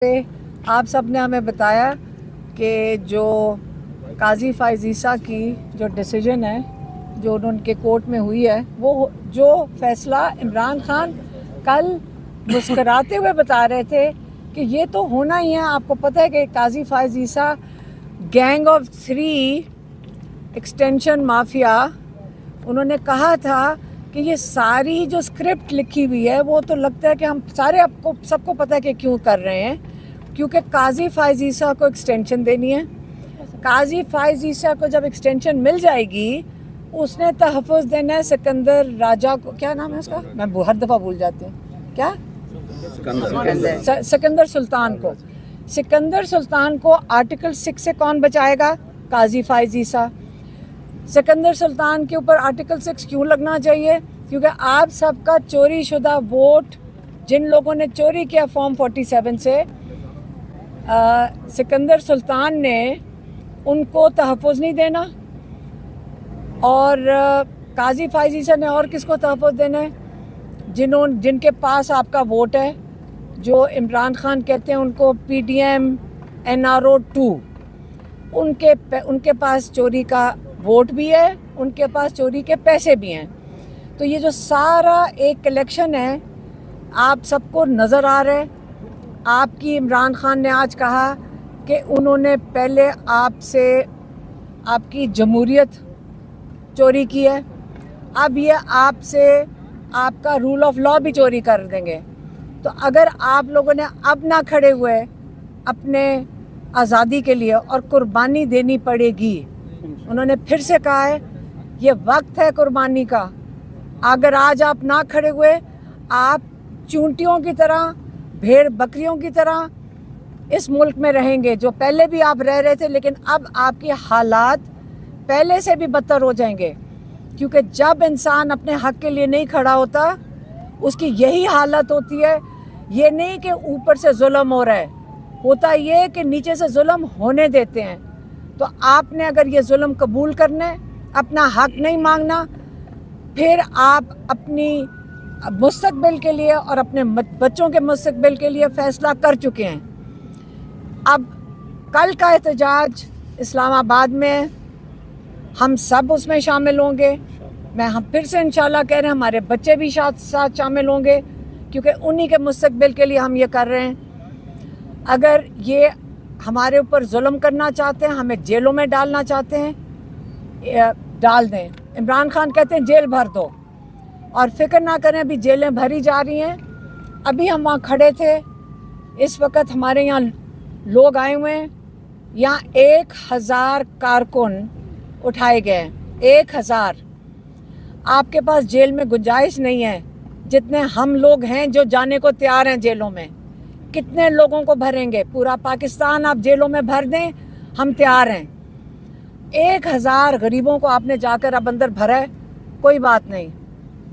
آپ سب نے ہمیں بتایا کہ جو قاضی فائز عیسیٰ کی جو ڈیسیجن ہے جو ان کے کورٹ میں ہوئی ہے وہ جو فیصلہ عمران خان کل مسکراتے ہوئے بتا رہے تھے کہ یہ تو ہونا ہی ہے. آپ کو پتہ ہے کہ قاضی فائز عیسیٰ گینگ آف 3 ایکسٹینشن مافیا انہوں نے کہا تھا کہ یہ ساری جو اسکرپٹ لکھی ہوئی ہے وہ تو لگتا ہے کہ ہم سارے آپ کو سب کو پتہ ہے کہ کیوں کر رہے ہیں, کیونکہ قاضی فائز عیسیٰ کو ایکسٹینشن دینی ہے. قاضی فائز عیسیٰ کو جب ایکسٹینشن مل جائے گی اس نے تحفظ دینا ہے سکندر راجہ کو, کیا نام ہے اس کا, میں ہر دفعہ بھول جاتی ہوں, کیا سکندر سلطان کو. سکندر سلطان کو آرٹیکل 6 سے کون بچائے گا؟ قاضی فائز عیسیٰ. سکندر سلطان کے اوپر آرٹیکل 6 کیوں لگنا چاہیے؟ کیونکہ آپ سب کا چوری شدہ ووٹ جن لوگوں نے چوری کیا فارم 47 سے, سکندر سلطان نے ان کو تحفظ نہیں دینا, اور قاضی فائز عیسیٰ نے اور کس کو تحفظ دینا ہے؟ جن کے پاس آپ کا ووٹ ہے, جو عمران خان کہتے ہیں ان کو PDM NRO 2, ان کے پاس چوری کا ووٹ بھی ہے, ان کے پاس چوری کے پیسے بھی ہیں. تو یہ جو سارا ایک کلیکشن ہے آپ سب کو نظر آ رہا ہے. آپ کی عمران خان نے آج کہا کہ انہوں نے پہلے آپ سے آپ کی جمہوریت چوری کی ہے, اب یہ آپ سے آپ کا رول آف لا بھی چوری کر دیں گے. تو اگر آپ لوگوں نے اب نہ کھڑے ہوئے اپنے آزادی کے لیے اور قربانی دینی پڑے گی. انہوں نے پھر سے کہا ہے یہ وقت ہے قربانی کا. اگر آج آپ نہ کھڑے ہوئے آپ چونٹیوں کی طرح, بھیڑ بکریوں کی طرح اس ملک میں رہیں گے, جو پہلے بھی آپ رہ رہے تھے, لیکن اب آپ کے حالات پہلے سے بھی بدتر ہو جائیں گے. کیونکہ جب انسان اپنے حق کے لیے نہیں کھڑا ہوتا اس کی یہی حالت ہوتی ہے. یہ نہیں کہ اوپر سے ظلم ہو رہا ہے, ہوتا یہ کہ نیچے سے ظلم ہونے دیتے ہیں. تو آپ نے اگر یہ ظلم قبول کرنا ہے, اپنا حق نہیں مانگنا, پھر آپ اپنی مستقبل کے لیے اور اپنے بچوں کے مستقبل کے لیے فیصلہ کر چکے ہیں. اب کل کا احتجاج اسلام آباد میں ہم سب اس میں شامل ہوں گے. ہم پھر سے انشاءاللہ کہہ رہے ہیں ہمارے بچے بھی ساتھ شامل ہوں گے, کیونکہ انہی کے مستقبل کے لیے ہم یہ کر رہے ہیں. اگر یہ ہمارے اوپر ظلم کرنا چاہتے ہیں, ہمیں جیلوں میں ڈالنا چاہتے ہیں, ڈال دیں. عمران خان کہتے ہیں جیل بھر دو, اور فکر نہ کریں ابھی جیلیں بھری جا رہی ہیں. ابھی ہم وہاں کھڑے تھے, اس وقت ہمارے یہاں لوگ آئے ہوئے ہیں, یہاں 1000 کارکن اٹھائے گئے ہیں. 1000. آپ کے پاس جیل میں گنجائش نہیں ہے جتنے ہم لوگ ہیں جو جانے کو تیار ہیں جیلوں میں. کتنے لوگوں کو بھریں گے؟ پورا پاکستان آپ جیلوں میں بھر دیں, ہم تیار ہیں. 1000 غریبوں کو آپ نے جا کر اب اندر بھرا ہے, کوئی بات نہیں.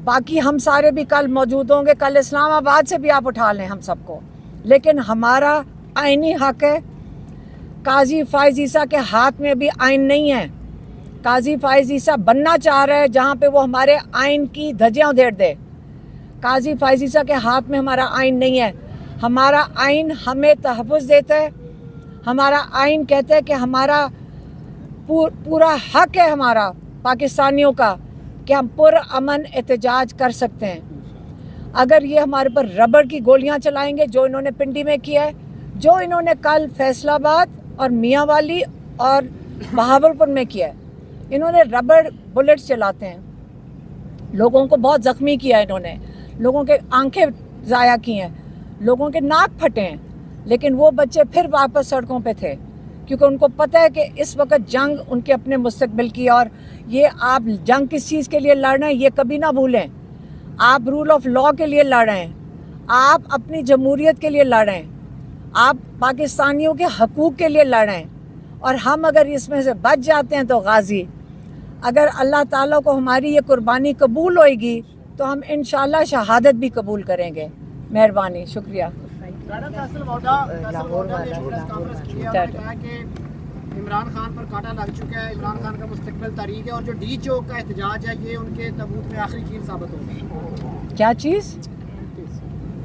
باقی ہم سارے بھی کل موجود ہوں گے, کل اسلام آباد سے بھی آپ اٹھا لیں ہم سب کو. لیکن ہمارا آئینی حق ہے. قاضی فائز عیسیٰ کے ہاتھ میں بھی آئین نہیں ہے. قاضی فائز عیسیٰ بننا چاہ رہا ہے جہاں پہ وہ ہمارے آئین کی دھجیاں ادھیڑ دے. قاضی فائز عیسیٰ کے ہاتھ میں ہمارا آئین نہیں ہے. ہمارا آئین ہمیں تحفظ دیتا ہے. ہمارا آئین کہتا ہے کہ ہمارا پورا حق ہے ہمارا پاکستانیوں کا کہ ہم پرامن احتجاج کر سکتے ہیں. اگر یہ ہمارے پر ربڑ کی گولیاں چلائیں گے جو انہوں نے پنڈی میں کیا ہے, جو انہوں نے کل فیصل آباد اور میاں والی اور بہاولپور میں کیا ہے, انہوں نے ربڑ بلٹس چلاتے ہیں, لوگوں کو بہت زخمی کیا ہے, انہوں نے لوگوں کے آنکھیں ضائع کی ہیں, لوگوں کے ناک پھٹے ہیں. لیکن وہ بچے پھر واپس سڑکوں پہ تھے, کیونکہ ان کو پتہ ہے کہ اس وقت جنگ ان کے اپنے مستقبل کی. اور یہ آپ جنگ کس چیز کے لیے لڑ رہے ہیں یہ کبھی نہ بھولیں. آپ رول آف لا کے لیے لڑ رہے ہیں, آپ اپنی جمہوریت کے لیے لڑ رہے ہیں, آپ پاکستانیوں کے حقوق کے لیے لڑ رہے ہیں. اور ہم اگر اس میں سے بچ جاتے ہیں تو غازی. اگر اللہ تعالیٰ کو ہماری یہ قربانی قبول ہوئے گی تو ہم انشاءاللہ شہادت بھی قبول کریں گے. مہربانی, شکریہ. عمران خان پر کانٹا لگ چکا ہے, عمران خان کا مستقبل تاریخ ہے, اور جو ڈی چوک کا احتجاج ہے یہ ان کے تابوت میں آخری چیز ثابت ہوگی. کیا چیز؟